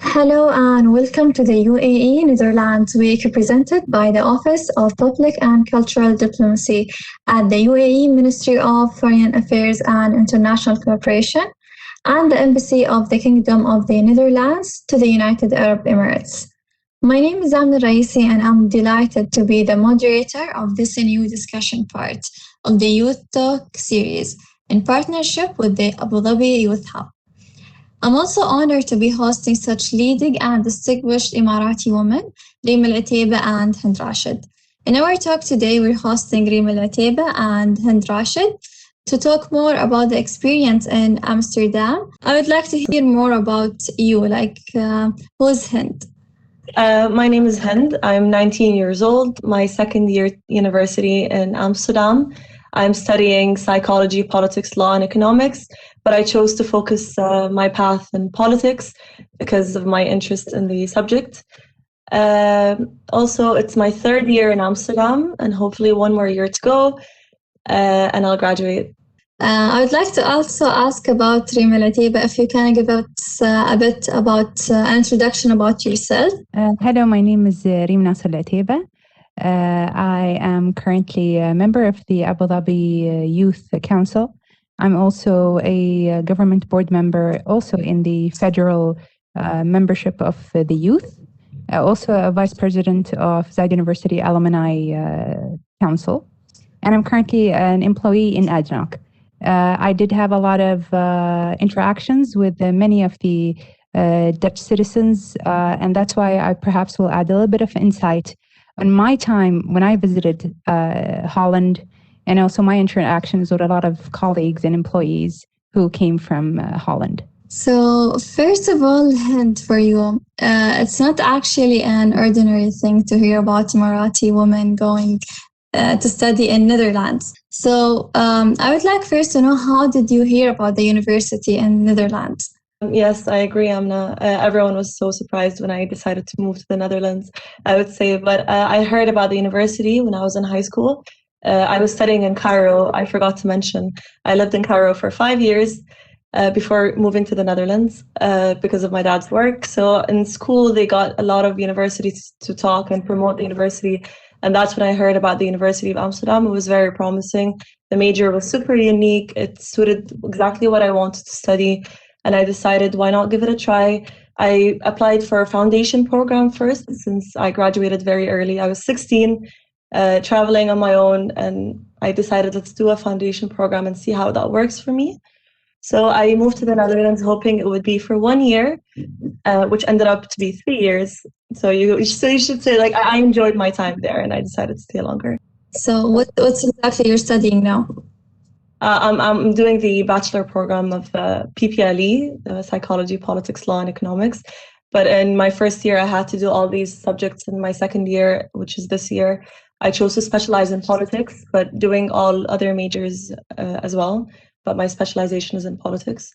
Hello and welcome to the UAE Netherlands Week presented by the Office of Public and Cultural Diplomacy at the UAE Ministry of Foreign Affairs and International Cooperation and the Embassy of the Kingdom of the Netherlands to the United Arab Emirates. My name is Amna and I'm delighted to be the moderator of this new discussion part of the Youth Talk series in partnership with the Abu Dhabi Youth Hub. I'm also honored to be hosting such leading and distinguished Emirati women, Reem Otaiba and Hend Rashed. In our talk today, we're hosting Reem Otaiba and Hend Rashed to talk more about the experience in Amsterdam. I would like to hear more about you, who's Hend? My name is Hend. I'm 19 years old, my second year university in Amsterdam. I'm studying psychology, politics, law, and economics, but I chose to focus my path in politics because of my interest in the subject. Also, it's my third year in Amsterdam and hopefully one more year to go, and I'll graduate. I would like to also ask about Reem Otaiba, if you can give us a bit about an introduction about yourself. Hello, my name is Reem Otaiba. I am currently a member of the Abu Dhabi Youth Council. I'm also a government board member, also in the federal membership of the youth. Also a vice president of Zayed University Alumni Council. And I'm currently an employee in ADNOC. I did have a lot of interactions with many of the Dutch citizens, and that's why I perhaps will add a little bit of insight on my time when I visited Holland, and also my interactions with a lot of colleagues and employees who came from Holland. So first of all, Hend, for you, it's not actually an ordinary thing to hear about Emirati women going to study in Netherlands. So I would like first to know, how did you hear about the university in Netherlands? Yes, I agree, Amna. Everyone was so surprised when I decided to move to the Netherlands, I would say. But I heard about the university when I was in high school. I was studying in Cairo. I forgot to mention, I lived in Cairo for 5 years before moving to the Netherlands because of my dad's work. So in school, they got a lot of universities to talk and promote the university. And that's when I heard about the University of Amsterdam. It was very promising. The major was super unique. It suited exactly what I wanted to study. And I decided, why not give it a try? I applied for a foundation program first, since I graduated very early. I was 16, traveling on my own, and I decided, let's do a foundation program and see how that works for me. So I moved to the Netherlands hoping it would be for 1 year, which ended up to be 3 years. So you should say, like, I enjoyed my time there and I decided to stay longer. So what's exactly you're studying now? I'm doing the bachelor program of PPLE, Psychology, Politics, Law, and Economics. But in my first year, I had to do all these subjects. In my second year, which is this year, I chose to specialize in politics, but doing all other majors as well. But my specialization is in politics.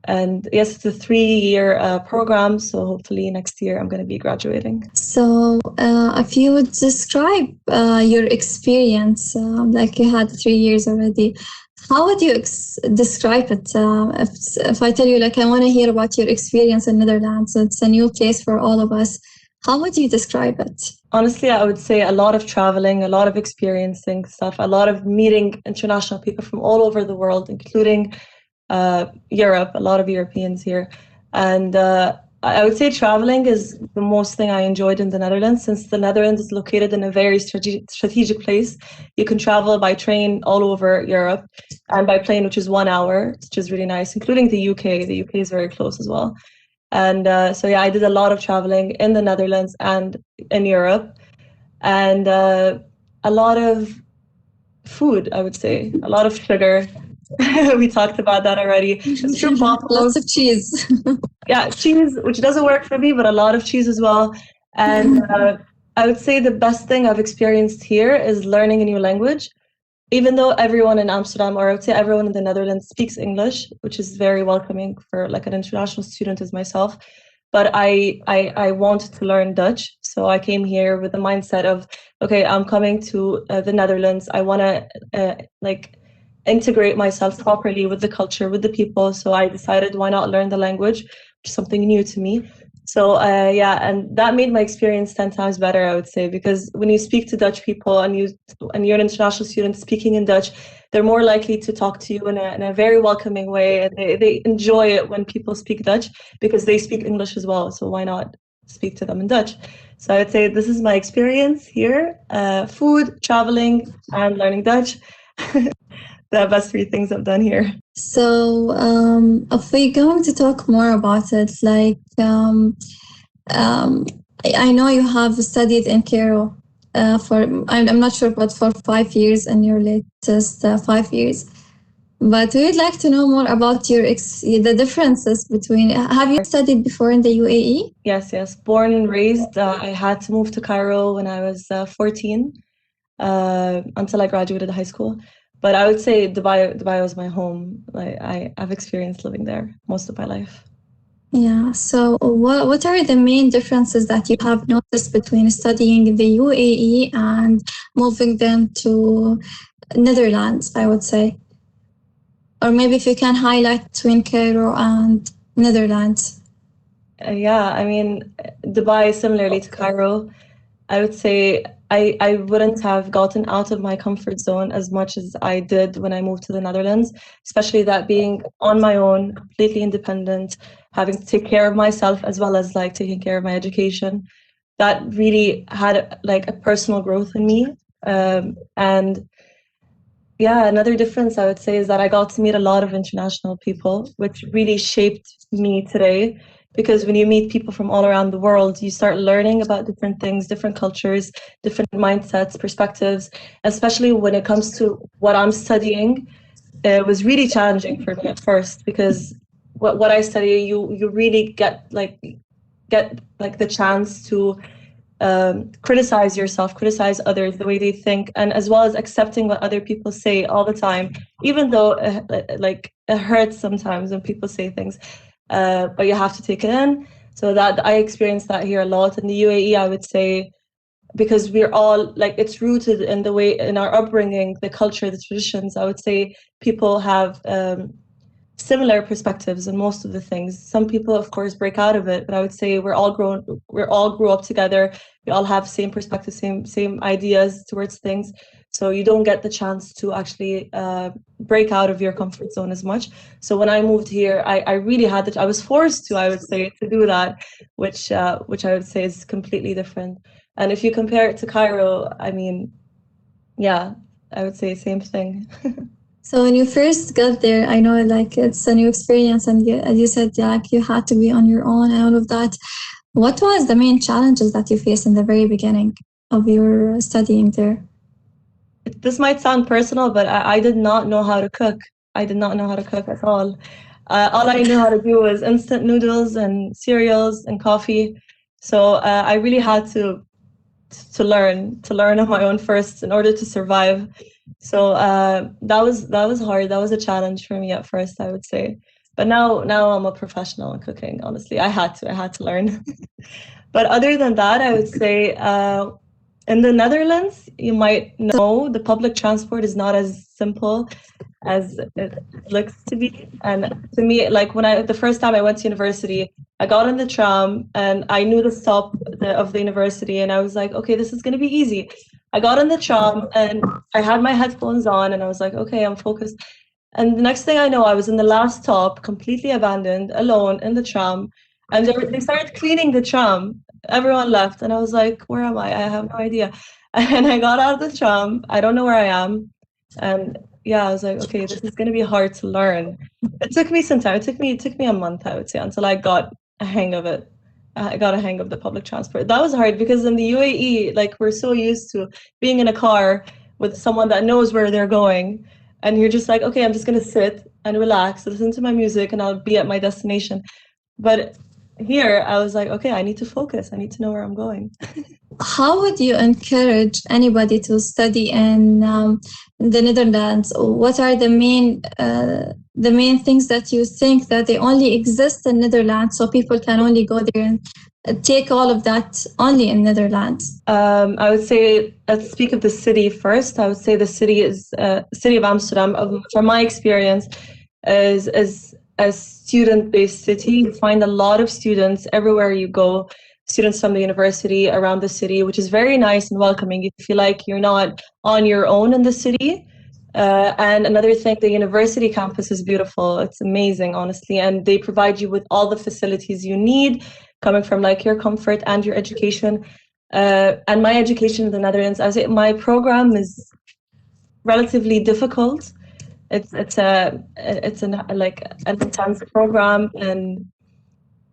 And yes, it's a 3-year program. So hopefully next year I'm going to be graduating. So if you would describe your experience, like you had 3 years already, how would you describe it? If I tell you, like, I want to hear about your experience in Netherlands, it's a new place for all of us. How would you describe it? Honestly, I would say a lot of traveling, a lot of experiencing stuff, a lot of meeting international people from all over the world, including Europe, a lot of Europeans here. And I would say traveling is the most thing I enjoyed in the Netherlands, since the Netherlands is located in a very strategic place. You can travel by train all over Europe and by plane, which is 1 hour, which is really nice, including the UK. The UK is very close as well. And so, yeah, I did a lot of traveling in the Netherlands and in Europe, and a lot of food, I would say, a lot of sugar. We talked about that already. Lots of cheese. Yeah, cheese, which doesn't work for me, but a lot of cheese as well. And I would say the best thing I've experienced here is learning a new language. Even though everyone in Amsterdam, or I would say everyone in the Netherlands, speaks English, which is very welcoming for like an international student as myself. But I wanted to learn Dutch. So I came here with the mindset of, okay, I'm coming to the Netherlands. I want to integrate myself properly with the culture, with the people. So I decided, why not learn the language, which is something new to me. So yeah, and that made my experience 10 times better, I would say, because when you speak to Dutch people and you're an international student speaking in Dutch, they're more likely to talk to you in a very welcoming way, and they enjoy it when people speak Dutch because they speak English as well. So why not speak to them in Dutch? So I would say this is my experience here: food, traveling, and learning Dutch. The best three things I've done here. So, if we're going to talk more about it, like, I know you have studied in Cairo I'm not sure, but for 5 years in your latest 5 years. But we would like to know more about the differences between. Have you studied before in the UAE? Yes. Born and raised. I had to move to Cairo when I was 14 until I graduated high school. But I would say Dubai was my home. Like I've experienced living there most of my life. Yeah. So what are the main differences that you have noticed between studying in the UAE and moving them to Netherlands, I would say? Or maybe if you can highlight between Cairo and Netherlands. Yeah, I mean, Dubai, similarly to Cairo, I would say I wouldn't have gotten out of my comfort zone as much as I did when I moved to the Netherlands, especially that being on my own, completely independent, having to take care of myself as well as like taking care of my education. That really had like a personal growth in me. And yeah, another difference I would say is that I got to meet a lot of international people, which really shaped me today. Because when you meet people from all around the world, you start learning about different things, different cultures, different mindsets, perspectives, especially when it comes to what I'm studying. It was really challenging for me at first because what I study, you really get the chance to criticize yourself, criticize others, the way they think, and as well as accepting what other people say all the time, even though it hurts sometimes when people say things, but you have to take it in. So that I experienced that here a lot in the UAE, I would say, because we're all like, it's rooted in the way, in our upbringing, the culture, the traditions. I would say people have similar perspectives in most of the things. Some people, of course, break out of it, but I would say we all grew up together. We all have same perspectives, same ideas towards things. So you don't get the chance to actually break out of your comfort zone as much. So when I moved here, I really had that. I was forced to, I would say, to do that, which I would say is completely different. And if you compare it to Cairo, I mean, yeah, I would say same thing. So when you first got there, I know like it's a new experience, and as you said, like you had to be on your own and all of that. What was the main challenges that you faced in the very beginning of your studying there? This might sound personal, but I did not know how to cook. I did not know how to cook at all. All I knew how to do was instant noodles and cereals and coffee. So I really had to learn on my own first in order to survive. So that was hard. That was a challenge for me at first, I would say. But now I'm a professional in cooking. Honestly, I had to learn. But other than that, I would say in the Netherlands, you might know the public transport is not as simple as it looks to be. And to me, like the first time I went to university, I got on the tram and I knew the stop of the university, and I was like, okay, this is going to be easy. I got on the tram and I had my headphones on and I was like, okay, I'm focused. And the next thing I know, I was in the last stop, completely abandoned, alone in the tram. And they started cleaning the tram. Everyone left. And I was like, where am I? I have no idea. And I got out of the tram. I don't know where I am. And yeah, I was like, okay, this is going to be hard to learn. It took me some time. It took me a month, I would say, until I got a hang of it. I got a hang of the public transport. That was hard because in the UAE, like we're so used to being in a car with someone that knows where they're going. And you're just like, okay, I'm just going to sit and relax, listen to my music, and I'll be at my destination. But here, I was like, okay, I need to focus. I need to know where I'm going. How would you encourage anybody to study in the Netherlands? What are the main things that you think that they only exist in Netherlands, so people can only go there and take all of that only in Netherlands? I would say, let's speak of the city first. I would say the city is city of Amsterdam. From my experience, is a student-based city. You find a lot of students everywhere you go, students from the university around the city, which is very nice and welcoming. You feel like you're not on your own in the city. And another thing, the university campus is beautiful. It's amazing, honestly. And they provide you with all the facilities you need, coming from like your comfort and your education. And my education in the Netherlands, my program is relatively difficult. It's an intense program, and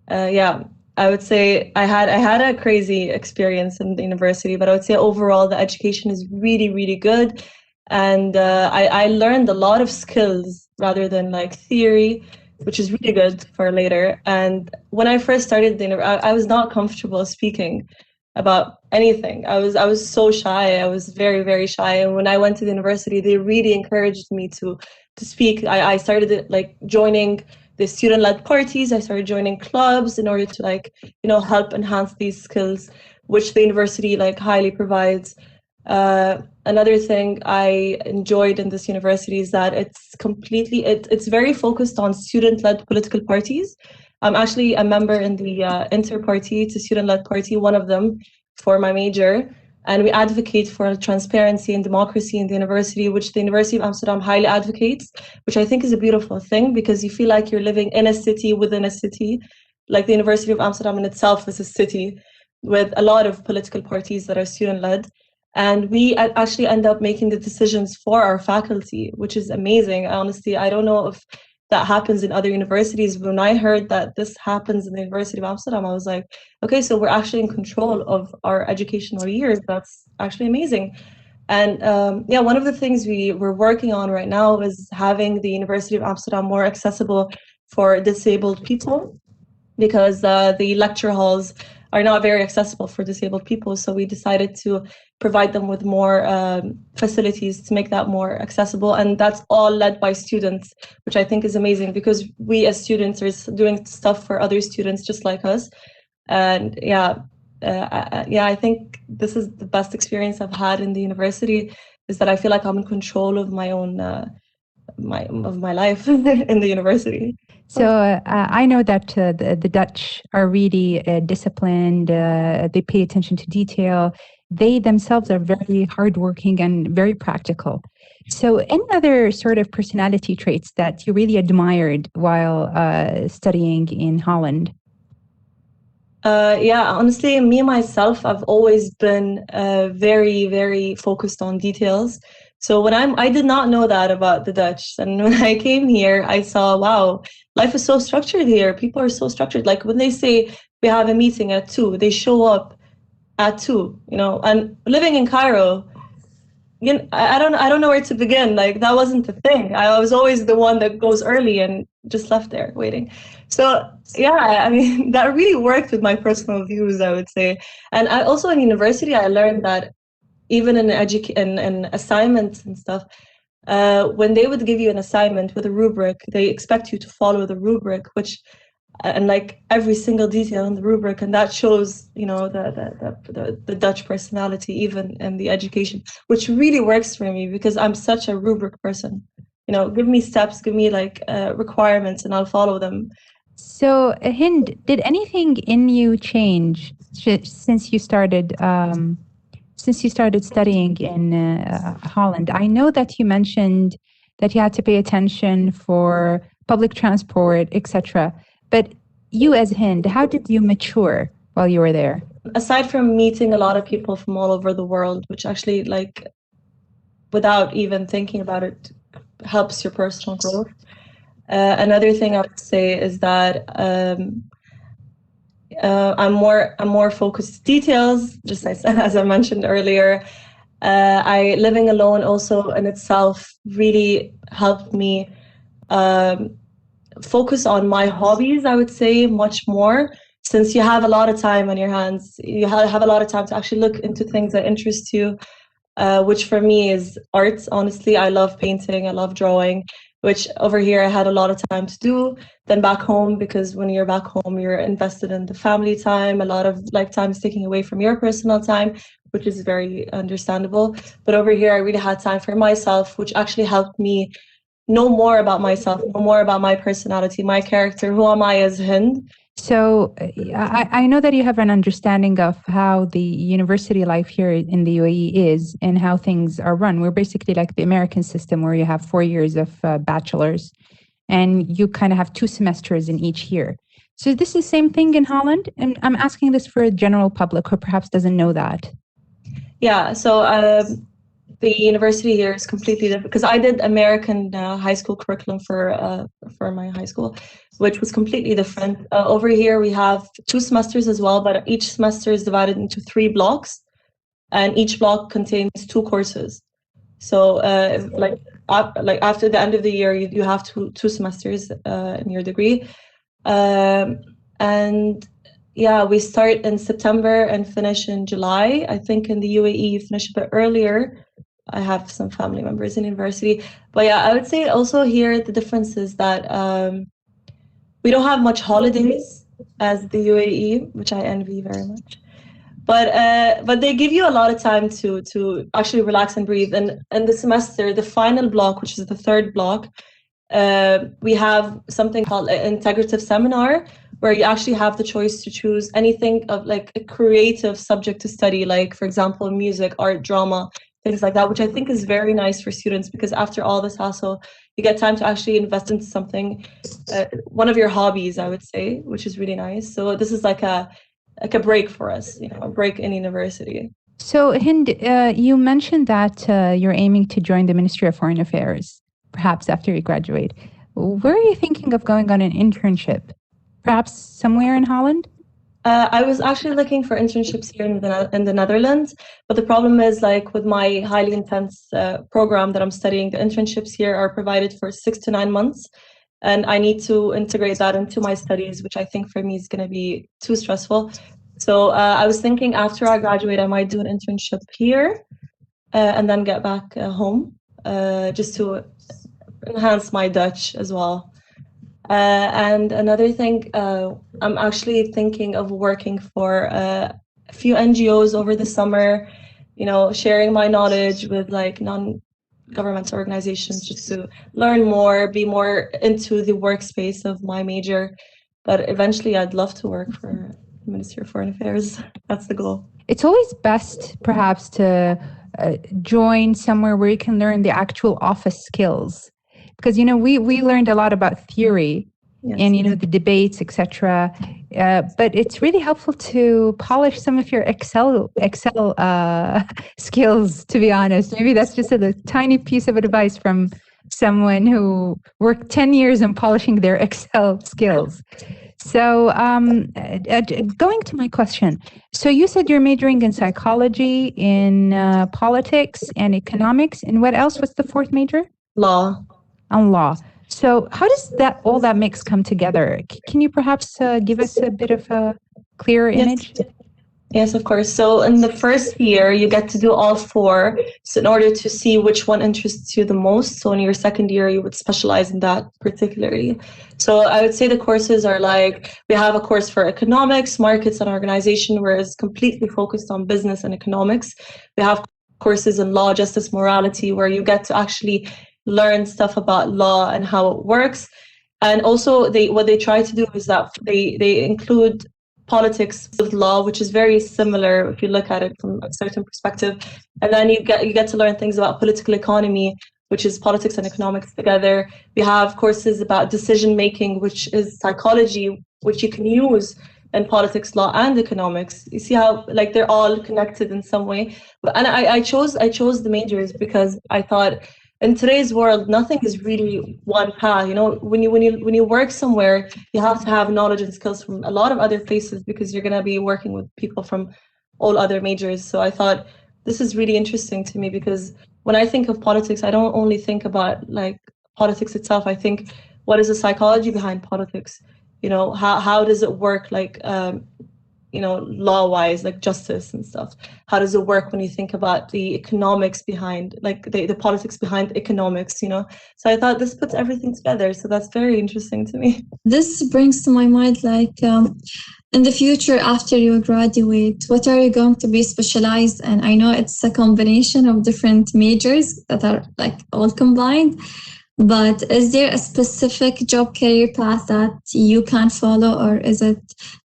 yeah, I would say I had a crazy experience in the university, but I would say overall the education is really, really good. And I learned a lot of skills rather than like theory, which is really good for later. And when I first started I was not comfortable speaking about anything. I was so shy. I was very, very shy. And when I went to the university, they really encouraged me to speak. I started like joining the student-led parties. I started joining clubs in order to like, help enhance these skills, which the university like highly provides. Another thing I enjoyed in this university is that it's very focused on student-led political parties. I'm actually a member in the inter-party to student-led party, one of them for my major. And we advocate for transparency and democracy in the university, which the University of Amsterdam highly advocates, which I think is a beautiful thing because you feel like you're living in a city within a city. Like the University of Amsterdam in itself is a city with a lot of political parties that are student-led. And we actually end up making the decisions for our faculty, which is amazing. Honestly, I don't know if that happens in other universities. When I heard that this happens in the University of Amsterdam, I was like, okay, so we're actually in control of our educational years. That's actually amazing. And one of the things we're working on right now is having the University of Amsterdam more accessible for disabled people, because the lecture halls are not very accessible for disabled people. So we decided to provide them with more facilities to make that more accessible. And that's all led by students, which I think is amazing because we as students are doing stuff for other students just like us. And I think this is the best experience I've had in the university, is that I feel like I'm in control of my own my life in the university. So I know that the Dutch are really disciplined. They pay attention to detail. They themselves are very hardworking and very practical. So any other sort of personality traits that you really admired while studying in Holland? Honestly, me myself, I've always been very, very focused on details. So I did not know that about the Dutch. And when I came here, I saw, wow, life is so structured here. People are so structured. Like when they say we have a meeting at 2, they show up at 2, and living in Cairo, I don't know where to begin. Like that wasn't the thing. I was always the one that goes early and just left there waiting. So yeah, I mean, that really worked with my personal views, I would say. And I also in university, I learned that even in in assignments and stuff, when they would give you an assignment with a rubric, they expect you to follow the rubric, and like every single detail in the rubric, and that shows, the Dutch personality even in the education, which really works for me because I'm such a rubric person. Give me steps, give me like requirements, and I'll follow them. So, Hind, did anything in you change since you started studying in Holland? I know that you mentioned that you had to pay attention for public transport, etc. But you as Hind, how did you mature while you were there? Aside from meeting a lot of people from all over the world, which actually, like, without even thinking about it, helps your personal growth. Another thing I would say is that I'm more focused details, just as I mentioned earlier. Living alone also in itself really helped me focus on my hobbies, I would say, much more. Since you have a lot of time on your hands, you have a lot of time to actually look into things that interest you, which for me is art. Honestly, I love painting, I love drawing, which over here I had a lot of time to do than back home, because when you're back home, you're invested in the family time, a lot of like time is taking away from your personal time, which is very understandable. But over here, I really had time for myself, which actually helped me know more about myself, know more about my personality, my character, who am I as Hind. So I know that you have an understanding of how the university life here in the UAE is and how things are run. We're basically like the American system where you have 4 years of bachelor's and you kind of have 2 semesters in each year. So this is the same thing in Holland? And I'm asking this for a general public who perhaps doesn't know that. Yeah, so the university here is completely different because I did American high school curriculum for my high school, which was completely different. Over here, we have 2 semesters as well, but each semester is divided into 3 blocks, and each block contains 2 courses. So, like after the end of the year, you have two semesters in your degree, and yeah, we start in September and finish in July. I think in the UAE you finish a bit earlier. I have some family members in university, but yeah, I would say also here the difference is that we don't have much holidays as the UAE, which I envy very much. But they give you a lot of time to actually relax and breathe. And in the semester, the final block, which is the 3rd block, we have something called an integrative seminar, where you actually have the choice to choose anything of like a creative subject to study, like for example, music, art, drama, things like that, which I think is very nice for students because after all this hassle, you get time to actually invest into something, one of your hobbies, I would say, which is really nice. So this is like a break for us, a break in university. So Hind, you mentioned that you're aiming to join the Ministry of Foreign Affairs, perhaps after you graduate. Where are you thinking of going on an internship? Perhaps somewhere in Holland? I was actually looking for internships here in the Netherlands, but the problem is like with my highly intense program that I'm studying, the internships here are provided for 6 to 9 months, and I need to integrate that into my studies, which I think for me is going to be too stressful. So I was thinking after I graduate, I might do an internship here and then get back home just to enhance my Dutch as well. And another thing, I'm actually thinking of working for a few NGOs over the summer, sharing my knowledge with like non-governmental organizations just to learn more, be more into the workspace of my major. But eventually I'd love to work for the Ministry of Foreign Affairs. That's the goal. It's always best perhaps to join somewhere where you can learn the actual office skills. Because, we learned a lot about theory and, the debates, etc. But it's really helpful to polish some of your Excel skills, to be honest. Maybe that's just a tiny piece of advice from someone who worked 10 years on polishing their Excel skills. So going to my question. So you said you're majoring in psychology, in politics and economics. And what else was the 4th major? Law. On law. So how does all that mix come together? Can you perhaps give us a bit of a clearer image? Yes, of course. So in the first year, you get to do all 4 so in order to see which one interests you the most. So in your second year, you would specialize in that particularly. So I would say the courses are like, we have a course for economics, markets and organization, where it's completely focused on business and economics. We have courses in law, justice, morality, where you get to actually learn stuff about law and how it works. And also what they try to do is that they include politics with law, which is very similar if you look at it from a certain perspective. And then you get to learn things about political economy, which is politics and economics together. We have courses about decision making, which is psychology, which you can use in politics, law, and economics. You see how like they're all connected in some way. And I chose the majors because I thought, in today's world, nothing is really one path. When you work somewhere, you have to have knowledge and skills from a lot of other places because you're going to be working with people from all other majors. So I thought this is really interesting to me because when I think of politics, I don't only think about like politics itself. I think what is the psychology behind politics? How does it work? Like law-wise, like justice and stuff. How does it work when you think about the economics behind, like the politics behind economics, So I thought this puts everything together. So that's very interesting to me. This brings to my mind, like, in the future, after you graduate, what are you going to be specialized in? I know it's a combination of different majors that are like all combined. But is there a specific job career path that you can follow, or is it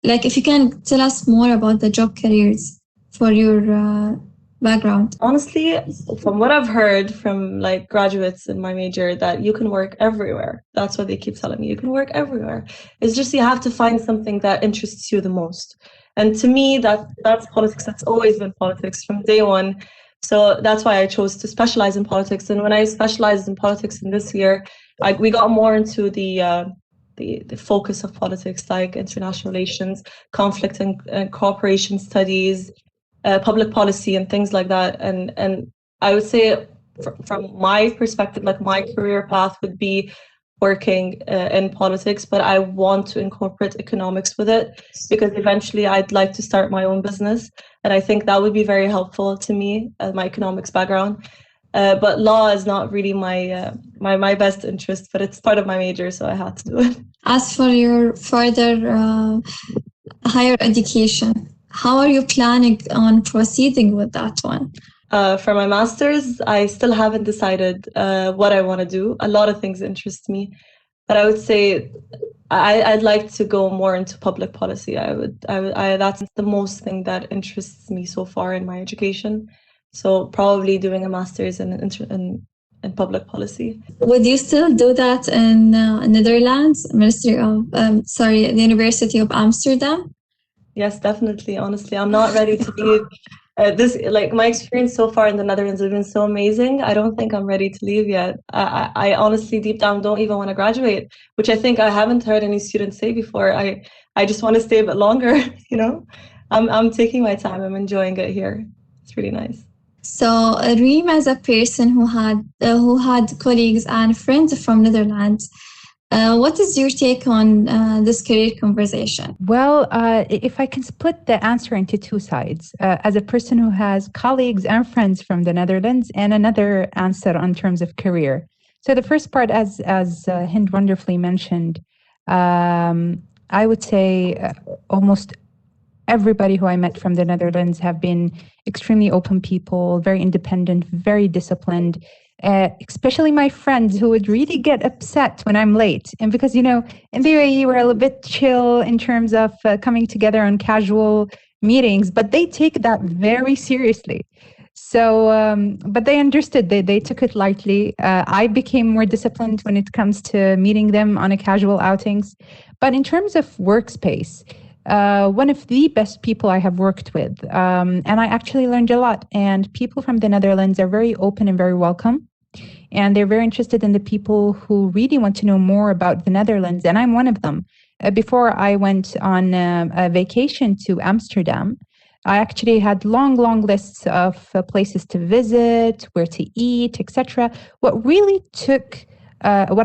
like if you can tell us more about the job careers for your background? Honestly, from what I've heard from like graduates in my major, that you can work everywhere. That's what they keep telling me. You can work everywhere. It's just you have to find something that interests you the most. And to me, that's politics. That's always been politics from day one. So that's why I chose to specialize in politics. And when I specialized in politics in this year, we got more into the focus of politics, like international relations, conflict and cooperation studies, public policy, and things like that. And I would say, from my perspective, like my career path would be working in politics, but I want to incorporate economics with it because eventually I'd like to start my own business. And I think that would be very helpful to me, my economics background. But law is not really my best interest, but it's part of my major, so I had to do it. As for your further higher education, how are you planning on proceeding with that one? For my master's, I still haven't decided what I want to do. A lot of things interest me, but I would say I'd like to go more into public policy. That's the most thing that interests me so far in my education. So probably doing a master's in public policy. Would you still do that in Netherlands, the University of Amsterdam? Yes, definitely. Honestly, I'm not ready to leave. My experience so far in the Netherlands has been so amazing. I don't think I'm ready to leave yet. I honestly, deep down, don't even want to graduate, which I think I haven't heard any students say before. I just want to stay a bit longer. I'm taking my time. I'm enjoying it here. It's really nice. So, Reem, as a person who had colleagues and friends from Netherlands, what is your take on this career conversation? Well, if I can split the answer into two sides, as a person who has colleagues and friends from the Netherlands, and another answer on terms of career. So the first part, as Hend wonderfully mentioned, I would say almost everybody who I met from the Netherlands have been extremely open people, very independent, very disciplined. Especially my friends who would really get upset when I'm late. And because, in the UAE, we're a little bit chill in terms of coming together on casual meetings, but they take that very seriously. So, but they understood, they took it lightly. I became more disciplined when it comes to meeting them on a casual outings. But in terms of workspace, one of the best people I have worked with. And I actually learned a lot. And people from the Netherlands are very open and very welcome. And they're very interested in the people who really want to know more about the Netherlands. And I'm one of them. Before I went on a vacation to Amsterdam, I actually had long lists of places to visit, where to eat, etc. What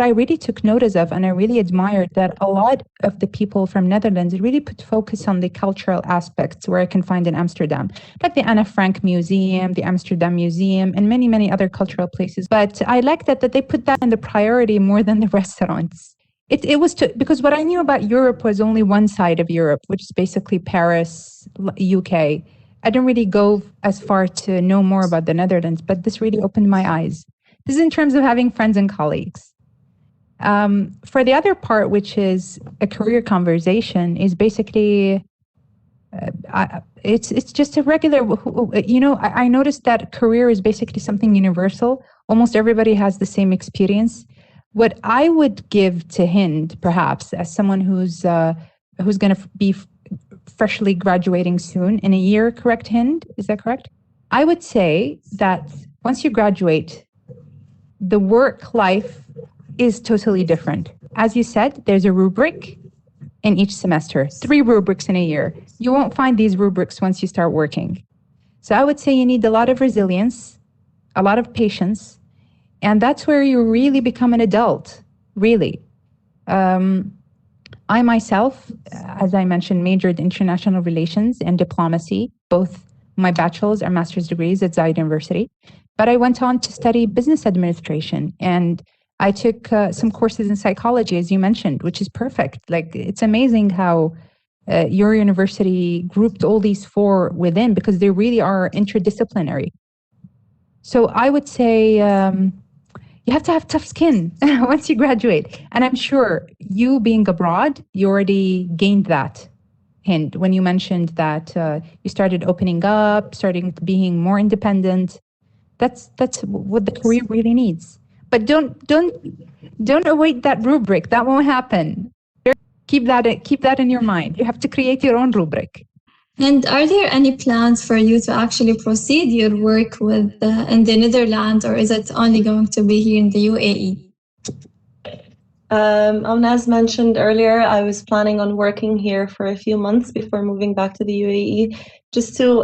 I really took notice of, and I really admired, that a lot of the people from Netherlands really put focus on the cultural aspects where I can find in Amsterdam, like the Anne Frank Museum, the Amsterdam Museum, and many other cultural places. But I like that they put that in the priority more than the restaurants. It was because what I knew about Europe was only one side of Europe, which is basically Paris, UK. I didn't really go as far to know more about the Netherlands, but this really opened my eyes. This is in terms of having friends and colleagues. For the other part, which is a career conversation, is basically, it's just a regular, I noticed that career is basically something universal. Almost everybody has the same experience. What I would give to Hend, perhaps, as someone who's going to be freshly graduating soon, in a year, correct, Hend? Is that correct? I would say that once you graduate, the work life is totally different. As you said, there's a rubric in each semester, 3 rubrics in a year. You won't find these rubrics once you start working. So I would say you need a lot of resilience, a lot of patience, and that's where you really become an adult, really. I myself, as I mentioned, majored in international relations and diplomacy, both my bachelor's and master's degrees at Zayed University. But I went on to study business administration, and I took some courses in psychology, as you mentioned, which is perfect. Like, it's amazing how your university grouped all these 4 within, because they really are interdisciplinary. So I would say, you have to have tough skin once you graduate. And I'm sure you being abroad, you already gained that. And when you mentioned that you started opening up, starting being more independent, that's what the career really needs. But don't await that rubric. That won't happen. Keep that in your mind. You have to create your own rubric. And are there any plans for you to actually proceed your work with in the Netherlands, or is it only going to be here in the UAE? As mentioned earlier, I was planning on working here for a few months before moving back to the UAE, just to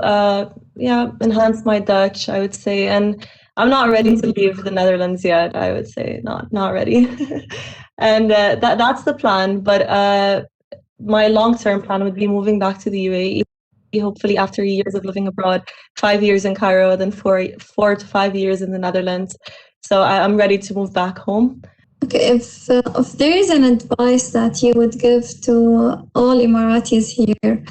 enhance my Dutch, I would say. And I'm not ready to leave the Netherlands yet. I would say not ready. And that's the plan. But my long-term plan would be moving back to the UAE. Hopefully, after years of living abroad, 5 years in Cairo, then 4 to 5 years in the Netherlands. So I'm ready to move back home. Okay, if there is an advice that you would give to all Emiratis here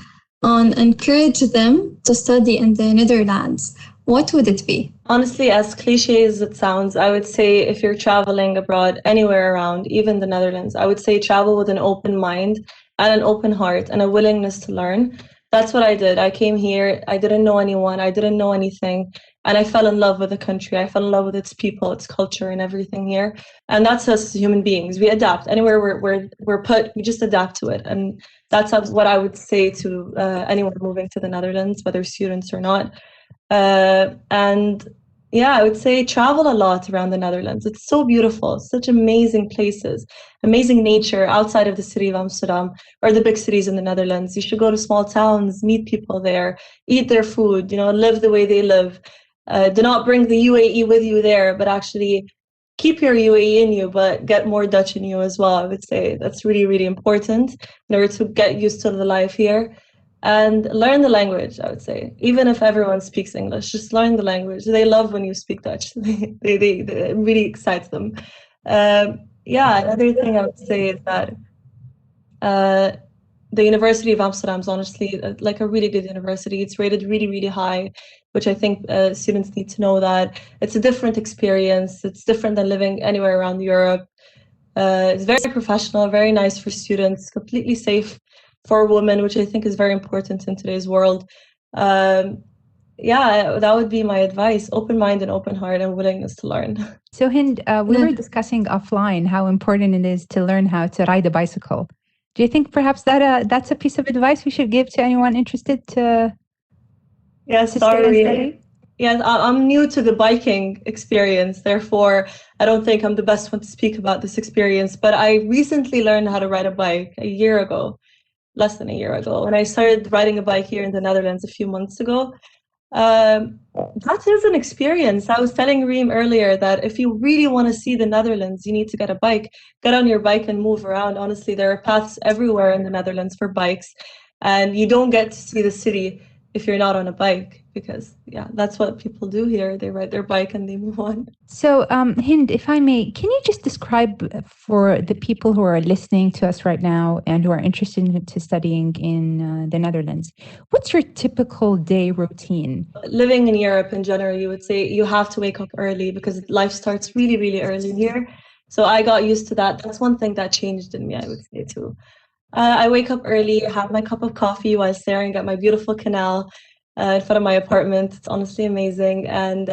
on encourage them to study in the Netherlands, what would it be? Honestly, as cliche as it sounds, I would say if you're traveling abroad anywhere around, even the Netherlands, I would say travel with an open mind and an open heart and a willingness to learn. That's what I did. I came here, I didn't know anyone, I didn't know anything, and I fell in love with the country. I fell in love with its people, its culture, and everything here. And that's us as human beings. We adapt. Anywhere we're put, we just adapt to it. And that's what I would say to anyone moving to the Netherlands, whether students or not. And yeah, I would say travel a lot around the Netherlands. It's so beautiful, such amazing places, amazing nature outside of the city of Amsterdam or the big cities in the Netherlands. You should go to small towns, meet people there, eat their food, live the way they live. Do not bring the UAE with you there, but actually keep your UAE in you, but get more Dutch in you as well. I would say that's really, really important in order to get used to the life here. And learn the language, I would say. Even if everyone speaks English, just learn the language. They love when you speak Dutch. It really excites them. Another thing I would say is that the University of Amsterdam is honestly like a really good university. It's rated really, really high, which I think students need to know that. It's a different experience. It's different than living anywhere around Europe. It's very professional, very nice for students, completely safe for women, which I think is very important in today's world. That would be my advice: open mind and open heart and willingness to learn. So Hind, we were discussing offline how important it is to learn how to ride a bicycle. Do you think perhaps that's a piece of advice we should give to anyone interested to? Sorry. Yes, I'm new to the biking experience, therefore I don't think I'm the best one to speak about this experience. But I recently learned how to ride a bike less than a year ago, when I started riding a bike here in the Netherlands a few months ago. That is an experience. I was telling Reem earlier that if you really want to see the Netherlands, you need to get a bike. Get on your bike and move around. Honestly, there are paths everywhere in the Netherlands for bikes, and you don't get to see the city if you're not on a bike, because that's what people do here. They ride their bike and they move on. So Hind, if I may, can you just describe for the people who are listening to us right now and who are interested in studying in the Netherlands, what's your typical day routine? Living in Europe in general, you would say you have to wake up early because life starts really, really early here. So I got used to that. That's one thing that changed in me, I would say too. I wake up early, have my cup of coffee while staring at my beautiful canal in front of my apartment. It's honestly amazing. And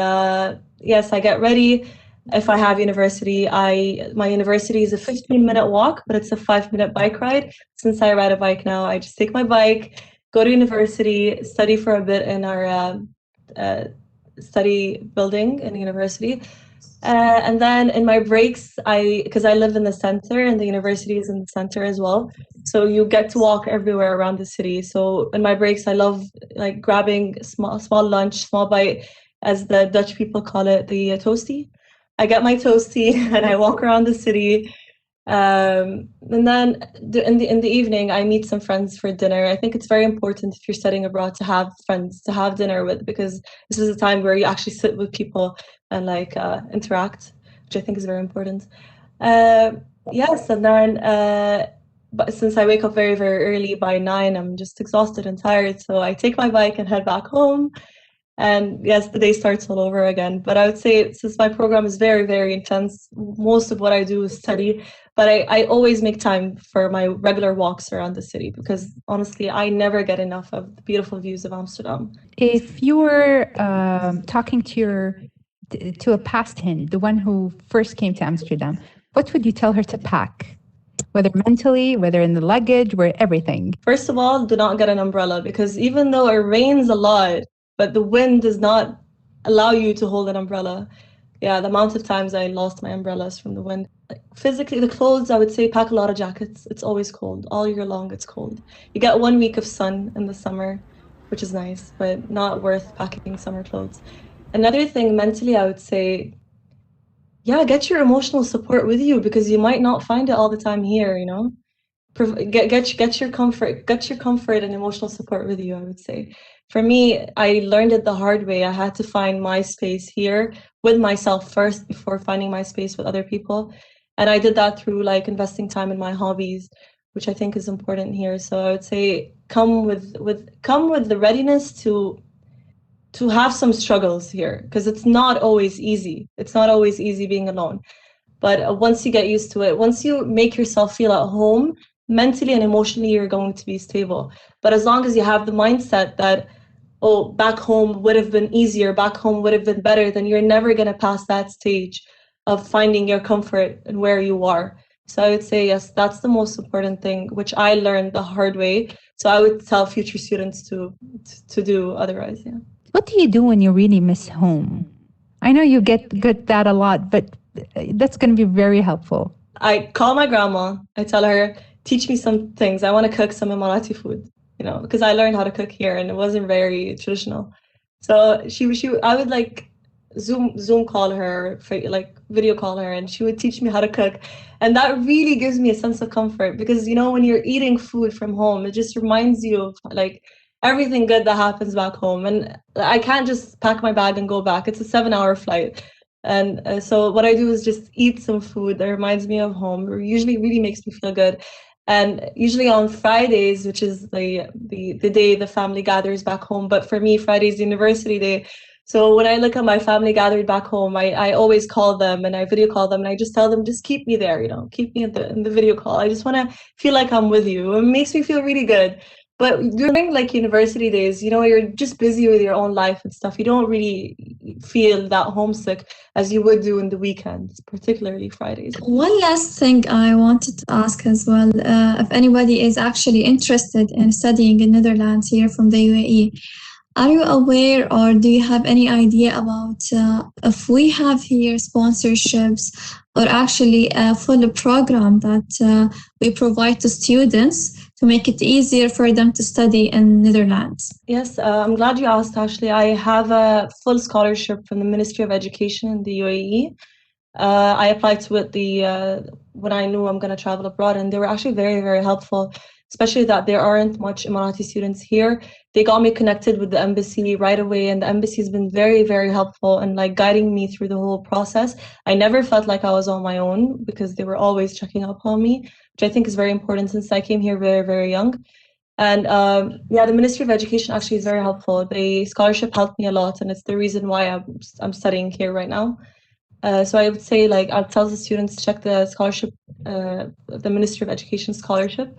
yes, I get ready. If I have university, my university is a 15-minute walk, but it's a 5-minute bike ride. Since I ride a bike now, I just take my bike, go to university, study for a bit in our study building in university. And then in my breaks, because I live in the center and the university is in the center as well, so you get to walk everywhere around the city. So in my breaks, I love like grabbing small lunch, small bite, as the Dutch people call it, the toastie. I get my toastie and I walk around the city. And then in the evening, I meet some friends for dinner. I think it's very important if you're studying abroad to have friends to have dinner with, because this is a time where you actually sit with people and like interact, which I think is very important. Yes, and then but since I wake up very, very early, by 9, I'm just exhausted and tired. So I take my bike and head back home. And yes, the day starts all over again. But I would say since my program is very, very intense, most of what I do is study. But I always make time for my regular walks around the city because honestly, I never get enough of the beautiful views of Amsterdam. If you were talking to a past Hind, the one who first came to Amsterdam, what would you tell her to pack? Whether mentally, whether in the luggage, where everything. First of all, do not get an umbrella because even though it rains a lot, but the wind does not allow you to hold an umbrella. Yeah, the amount of times I lost my umbrellas from the wind. Physically, the clothes, I would say pack a lot of jackets. It's always cold. All year long, it's cold. You get 1 week of sun in the summer, which is nice, but not worth packing summer clothes. Another thing, mentally, I would say, yeah, get your emotional support with you because you might not find it all the time here, you know? Get your comfort and emotional support with you, I would say. For me, I learned it the hard way. I had to find my space here with myself first before finding my space with other people. And I did that through like investing time in my hobbies, which I think is important here. So I would say come with the readiness to have some struggles here because it's not always easy. It's not always easy being alone. But once you get used to it, once you make yourself feel at home, mentally and emotionally, you're going to be stable. But as long as you have the mindset that, oh, back home would have been easier, back home would have been better, then you're never going to pass that stage of finding your comfort and where you are. So I would say, yes, that's the most important thing, which I learned the hard way. So I would tell future students to do otherwise, yeah. What do you do when you really miss home? I know you get that a lot, but that's going to be very helpful. I call my grandma. I tell her, teach me some things. I want to cook some Emirati food, you know, because I learned how to cook here and it wasn't very traditional. So I would like Zoom call her, like video call her, and she would teach me how to cook. And that really gives me a sense of comfort because, you know, when you're eating food from home, it just reminds you of like everything good that happens back home. And I can't just pack my bag and go back. It's a 7-hour flight. And so what I do is just eat some food that reminds me of home. It usually really makes me feel good. And usually on Fridays, which is the day the family gathers back home. But for me, Friday's university day. So when I look at my family gathered back home, I always call them and I video call them and I just tell them, just keep me there, you know, keep me in the video call. I just want to feel like I'm with you. It makes me feel really good. But during like university days, you know, you're just busy with your own life and stuff. You don't really feel that homesick as you would do in the weekends, particularly Fridays. One last thing I wanted to ask as well, if anybody is actually interested in studying in Netherlands here from the UAE, are you aware or do you have any idea about if we have here sponsorships or actually a full program that we provide to students to make it easier for them to study in Netherlands? Yes, I'm glad you asked, Ashley. I have a full scholarship from the Ministry of Education in the UAE. I applied to it when I knew I'm going to travel abroad, and they were actually very, very helpful, especially that there aren't much Emirati students here. They got me connected with the embassy right away, and the embassy has been very, very helpful and like guiding me through the whole process. I never felt like I was on my own because they were always checking up on me, which I think is very important since I came here very, very young. And yeah, the Ministry of Education actually is very helpful. The scholarship helped me a lot, and it's the reason why I'm studying here right now. So I would say, like, I'll tell the students to check the scholarship, the Ministry of Education scholarship.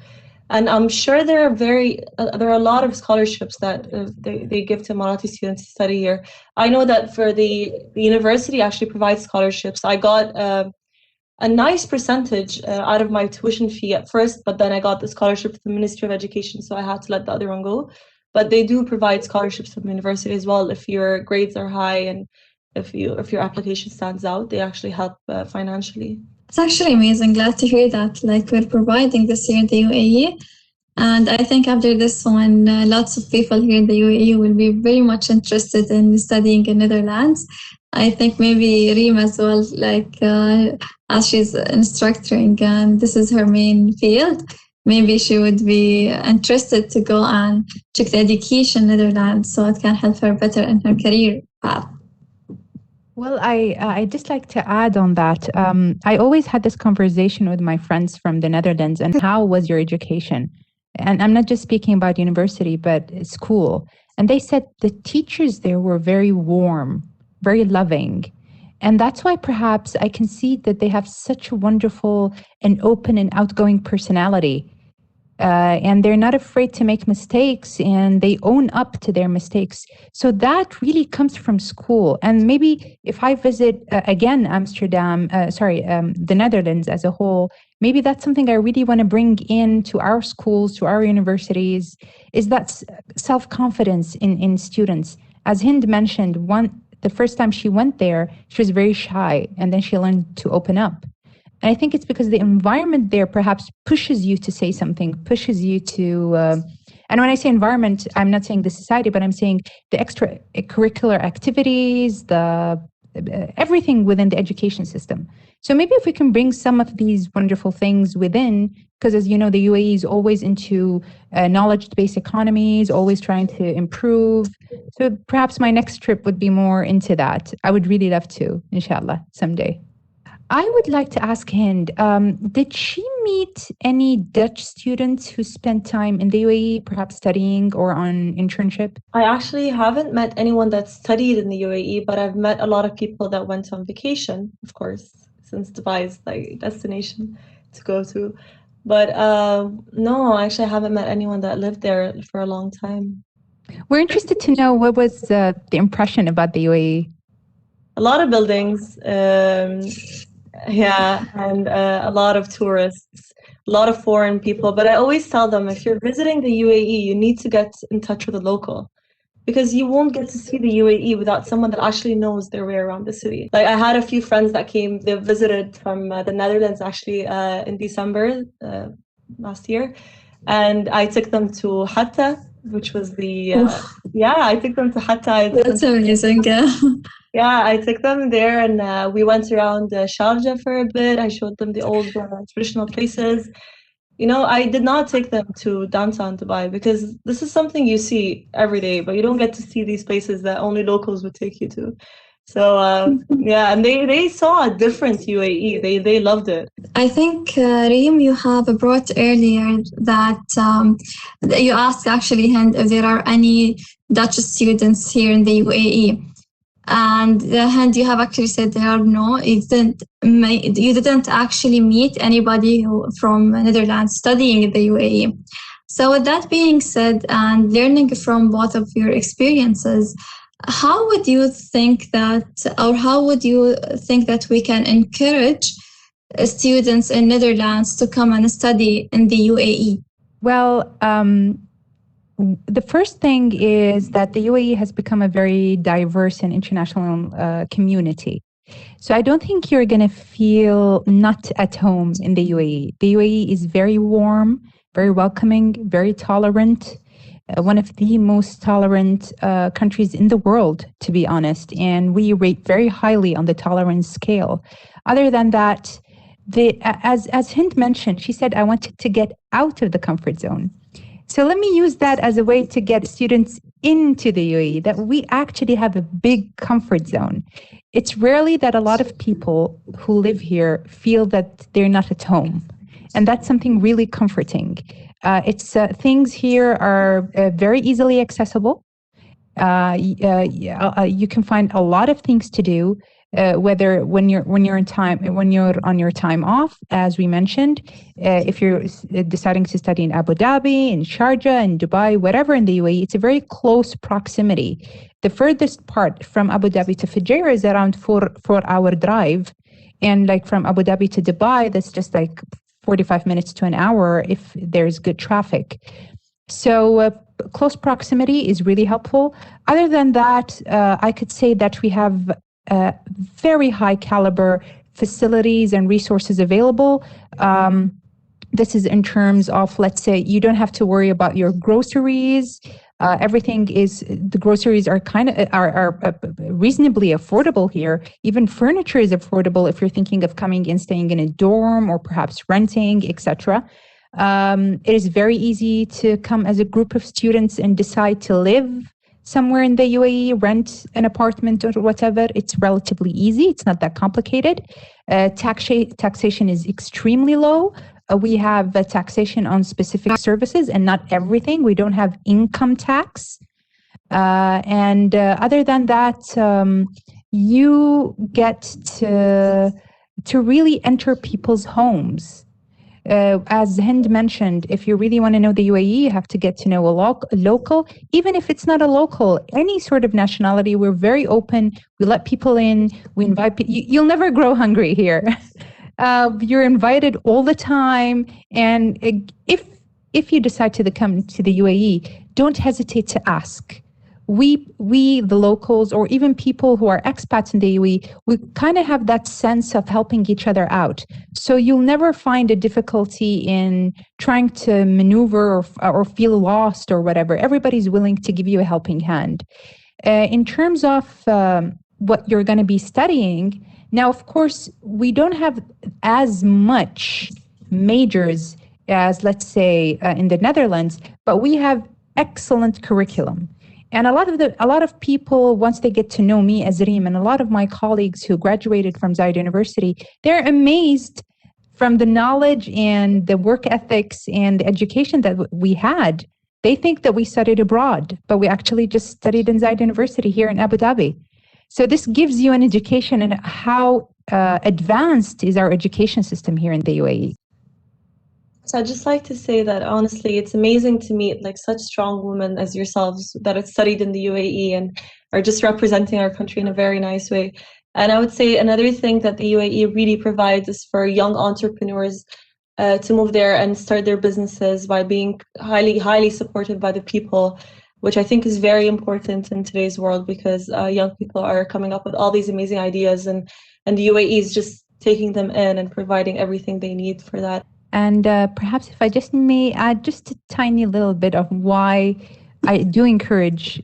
And I'm sure there are a lot of scholarships that they give to Emirati students to study here. I know that for the university actually provides scholarships. I got a nice percentage out of my tuition fee at first, but then I got the scholarship from the Ministry of Education, so I had to let the other one go. But they do provide scholarships from the university as well if your grades are high and if your application stands out. They actually help financially. It's actually amazing. Glad to hear that. Like, we're providing this here in the UAE. And I think after this one, lots of people here in the UAE will be very much interested in studying in Netherlands. I think maybe Reem as well, like as she's instructing and this is her main field, maybe she would be interested to go and check the education in Netherlands so it can help her better in her career path. Well, I just like to add on that. I always had this conversation with my friends from the Netherlands and how was your education? and I'm not just speaking about university, but school. And they said the teachers there were very warm, very loving. And that's why perhaps I can see that they have such a wonderful and open and outgoing personality. And they're not afraid to make mistakes, and they own up to their mistakes. So that really comes from school. And maybe if I visit again Amsterdam, the Netherlands as a whole, maybe that's something I really want to bring into our schools, to our universities, is that self-confidence in students. As Hind mentioned, the first time she went there, she was very shy, and then she learned to open up. And I think it's because the environment there perhaps pushes you to say something, pushes you to, and when I say environment, I'm not saying the society, but I'm saying the extracurricular activities, everything within the education system. So maybe if we can bring some of these wonderful things within, because as you know, the UAE is always into knowledge-based economies, always trying to improve. So perhaps my next trip would be more into that. I would really love to, inshallah, someday. I would like to ask Hind, did she meet any Dutch students who spent time in the UAE, perhaps studying or on internship? I actually haven't met anyone that studied in the UAE, but I've met a lot of people that went on vacation, of course, since Dubai is like destination to go to. But no, actually I haven't met anyone that lived there for a long time. We're interested to know, what was the impression about the UAE? A lot of buildings. Yeah, and a lot of tourists, a lot of foreign people. But I always tell them, if you're visiting the UAE, you need to get in touch with a local, because you won't get to see the UAE without someone that actually knows their way around the city. Like, I had a few friends that came, they visited from the Netherlands actually in December last year. And I took them to Hatta, which was I took them to Hatta. That's amazing, yeah. Yeah, I took them there, and we went around Sharjah for a bit. I showed them the old traditional places. You know, I did not take them to downtown Dubai, because this is something you see every day, but you don't get to see these places that only locals would take you to. So yeah, and they saw a different UAE. They loved it. I think, Reem, you have brought earlier that you asked actually, Hend, if there are any Dutch students here in the UAE. And Hend, you have actually said there are no. You didn't actually meet anybody from Netherlands studying in the UAE. So with that being said, and learning from both of your experiences, how would you think that we can encourage students in Netherlands to come and study in the UAE? Well, the first thing is that the UAE has become a very diverse and international community. So I don't think you're going to feel not at home in the UAE. The UAE is very warm, very welcoming, very tolerant. One of the most tolerant countries in the world, to be honest. And we rate very highly on the tolerance scale. Other than that, as Hind mentioned, she said, I wanted to get out of the comfort zone. So let me use that as a way to get students into the UAE, that we actually have a big comfort zone. It's rarely that a lot of people who live here feel that they're not at home. And that's something really comforting. Things here are very easily accessible. You can find a lot of things to do, whether when you're on your time off, as we mentioned, if you're deciding to study in Abu Dhabi, in Sharjah, in Dubai, whatever in the UAE, it's a very close proximity. The furthest part from Abu Dhabi to Fujairah is around 4-hour drive, and like from Abu Dhabi to Dubai, that's just like 45 minutes to an hour if there's good traffic. So close proximity is really helpful. Other than that, I could say that we have very high caliber facilities and resources available. This is in terms of, let's say, you don't have to worry about your groceries. The groceries are reasonably affordable here. Even furniture is affordable if you're thinking of coming and staying in a dorm or perhaps renting, etc. It is very easy to come as a group of students and decide to live somewhere in the UAE, rent an apartment or whatever. It's relatively easy. It's not that complicated. Taxation is extremely low. We have a taxation on specific services and not everything. We don't have income tax. And other than that, you get to really enter people's homes. As Hend mentioned, if you really want to know the UAE, you have to get to know a local. Even if it's not a local, any sort of nationality, we're very open. We let people in. We invite people. You'll never grow hungry here. You're invited all the time. And if you decide to come to the UAE, don't hesitate to ask. We, the locals, or even people who are expats in the UAE, we kind of have that sense of helping each other out. So you'll never find a difficulty in trying to maneuver or feel lost or whatever. Everybody's willing to give you a helping hand. In terms of what you're going to be studying, now, of course, we don't have as much majors as, let's say, in the Netherlands, but we have excellent curriculum. And a lot of people, once they get to know me as Reem and a lot of my colleagues who graduated from Zayed University, they're amazed from the knowledge and the work ethics and the education that we had. They think that we studied abroad, but we actually just studied in Zayed University here in Abu Dhabi. So this gives you an education in how advanced is our education system here in the UAE. So I'd just like to say that honestly, it's amazing to meet like such strong women as yourselves that have studied in the UAE and are just representing our country in a very nice way. And I would say another thing that the UAE really provides is for young entrepreneurs to move there and start their businesses by being highly supported by the people, which I think is very important in today's world because young people are coming up with all these amazing ideas and the UAE is just taking them in and providing everything they need for that. And perhaps if I just may add just a tiny little bit of why I do encourage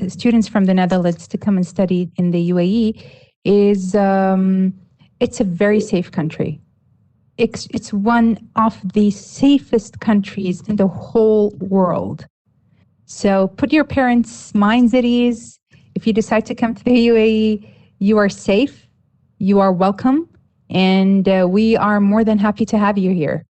students from the Netherlands to come and study in the UAE is it's a very safe country. It's one of the safest countries in the whole world. So put your parents' minds at ease. If you decide to come to the UAE, you are safe, you are welcome. And we are more than happy to have you here.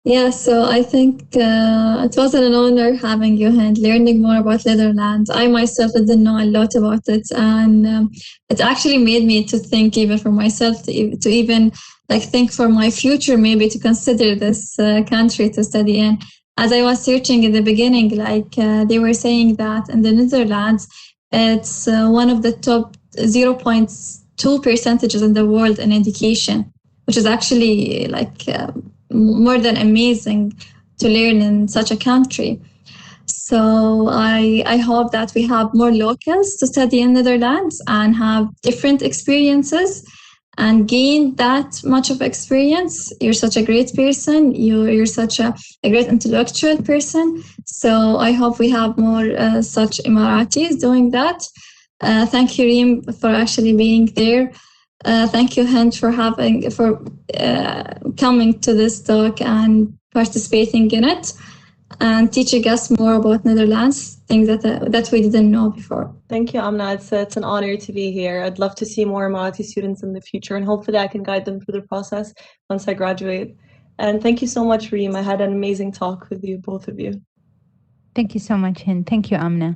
Yeah, so I think it was an honor having you and learning more about Netherlands. I myself didn't know a lot about it, and it actually made me to think even for myself, to even like think for my future, maybe to consider this country to study in. As I was searching in the beginning, like they were saying that in the Netherlands, it's one of the top 0.2% in the world in education, which is actually like more than amazing to learn in such a country. So I hope that we have more locals to study in Netherlands and have different experiences and gain that much of experience. You're such a great person. You're such a great intellectual person. So I hope we have more such Emiratis doing that. Thank you, Reem, for actually being there. Thank you, Hend, for coming to this talk and participating in it and teaching us more about Netherlands, things that we didn't know before. Thank you, Amna. It's an honor to be here. I'd love to see more Emirati students in the future, and hopefully I can guide them through the process once I graduate. And thank you so much, Reem. I had an amazing talk with you, both of you. Thank you so much, Hend. Thank you, Amna.